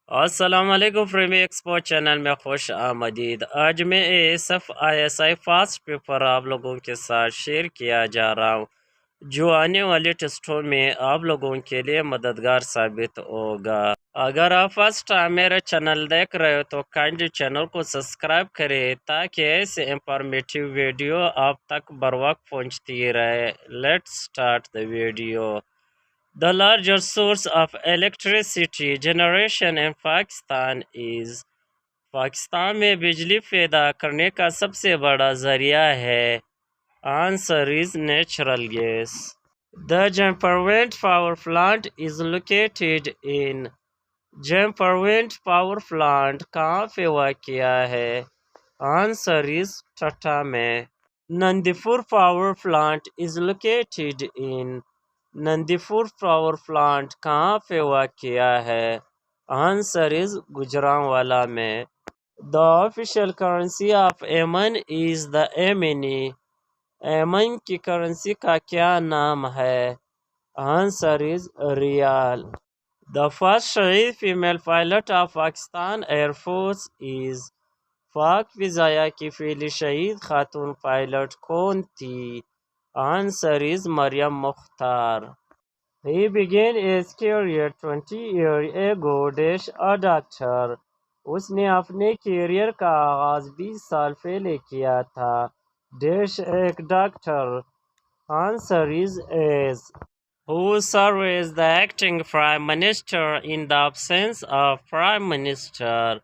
अस्सलामुअलैकुम प्रेमी export channel में खुश आमदीद। आज मैं ASF ASI फास्ट पेपर आप लोगों के साथ शेयर किया जा रहा हूँ, जो आने वाले टेस्टों में आप लोगों के लिए मददगार साबित होगा। अगर आप फर्स्ट टाइम मेरा चैनल देख रहे हो तो काइंडली चैनल को सब्सक्राइब करें ताकि ऐसे इंफॉर्मेटिव वीडियो आप तक बर वक्त पहुँचती रहे। Let's start the video. The largest source of electricity generation in Pakistan is Pakistan में बिजली पैदा करने का सबसे बड़ा जरिया है। Answer is natural gas. The Jumper Wind Power Plant is located in Jumper Wind Power Plant कहाँ पे वाक़या है? Answer is Tata में। Nandipur Power Plant is located in Nandipur power plant कहाँ पे वाक़या है? आंसर इज गुजरांवाला में। The official currency of Yemen is the Yemeni. Yemen की करेंसी का क्या नाम है? Answer is riyal. The first शहीद female pilot of Pakistan air force is पाक फिजाया की पहली शहीद खातून पायलट कौन थी? Answer is Mariam Mukhtar. He began his career 20 years ago a doctor. उसने अपने कैरियर का आगाज 20 साल पहले किया था। एक doctor. Answer is as. Who served as the acting prime minister in the absence of prime minister?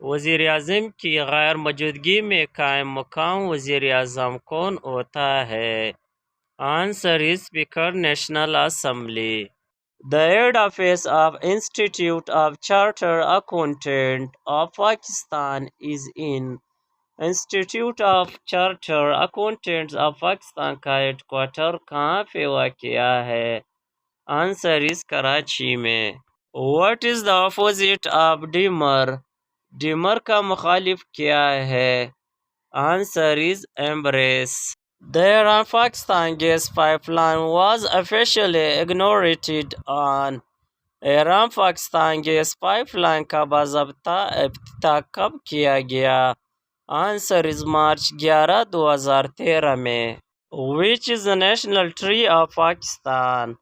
वजीर आज़म की गैर मौजूदगी में कायम मुकाम वजीर आज़म कौन होता है? Answer is Speaker National Assembly. The head office of Institute of Chartered Accountant of Pakistan is in Institute of Chartered Accountants of Pakistan का हेडक्वार्टर कहाँ पे वाक़या है? Answer is कराची में। What is the opposite of dimmer? Dimmer का मुखालिफ क्या है? Answer is embrace. The Iran-Pakistan gas pipeline was officially inaugurated on ईरान-पाकिस्तान gas pipeline का बाज़ाब्ता इफ्तिताह कब किया गया? आंसर इज मार्च 11, 2013 में। Which is the national tree of Pakistan?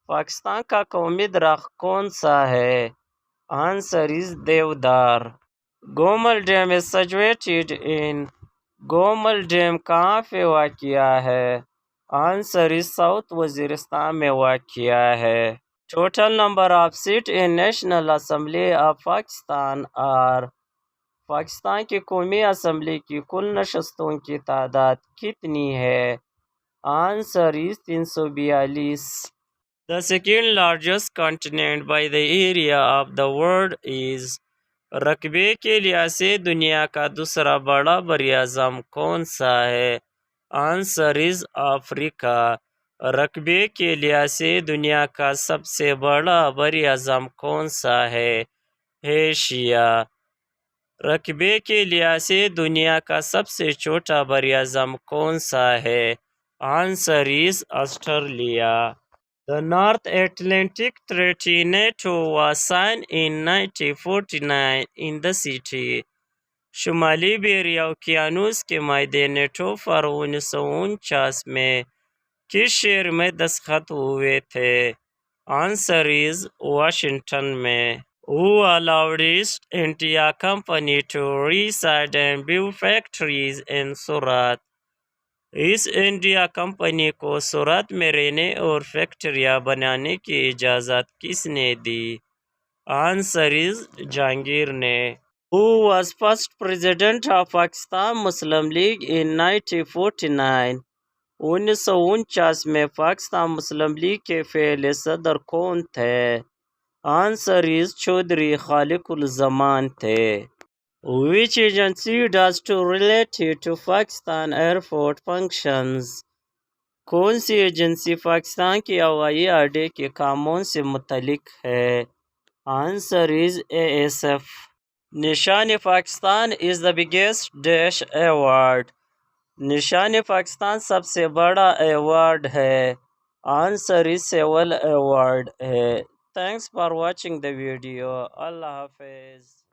Pakistan का कौमी दरख्त कौन सा है? आंसर इज देवदार। Gomal dam is situated in Gomal dam कहाँ पे वाक़या है? आंसर इज साउथ वजीरिस्तान में वाक़या है। Total number of seat in national assembly of Pakistan are. Pakistan की कौमी असम्बली की कुल नशस्तों की तादाद कितनी है? Answer is 342। The second largest continent by the area of the world is. रकबे के लिहाज से दुनिया का दूसरा बड़ा बरियाज़म कौन सा है? Answer is Africa. रकबे के लिहाज से दुनिया का सबसे बड़ा बरियाज़म कौन सा है? एशिया। रकबे के लिहाज से दुनिया का सबसे छोटा बरियाज़म कौन सा है? Answer is Australia. The North Atlantic Treaty NATO was signed in 1949 in the city. शुमाली बहरिया उकियानूस के मायदे नेटो पर 1949 में किस शहर में दस्तखत हुए थे? आंसर इज वाशिंगटन में। Who allowed East India Company to reside and build factories in Surat? East India company को सूरत में रहने और फैक्ट्रियाँ बनाने की इजाज़त किसने दी? आंसर इज जहांगीर ने। Who was first president of Pakistan Muslim League in 1949? 1949 में पाकिस्तान मुस्लिम लीग के पहले सदर कौन थे? आंसर इज चौधरी खालिकुल जमान थे। Which agency does to relate to Pakistan airport functions? कौन सी एजेंसी पाकिस्तान के हवाई अड्डे के कामों से मुतलिक है? Answer is ASF। निशान Pakistan is the biggest dash award. निशान पाकिस्तान सबसे बड़ा अवार्ड है। आंसर इज सेवल अवार्ड है। Thanks for watching the video. Allah Hafiz.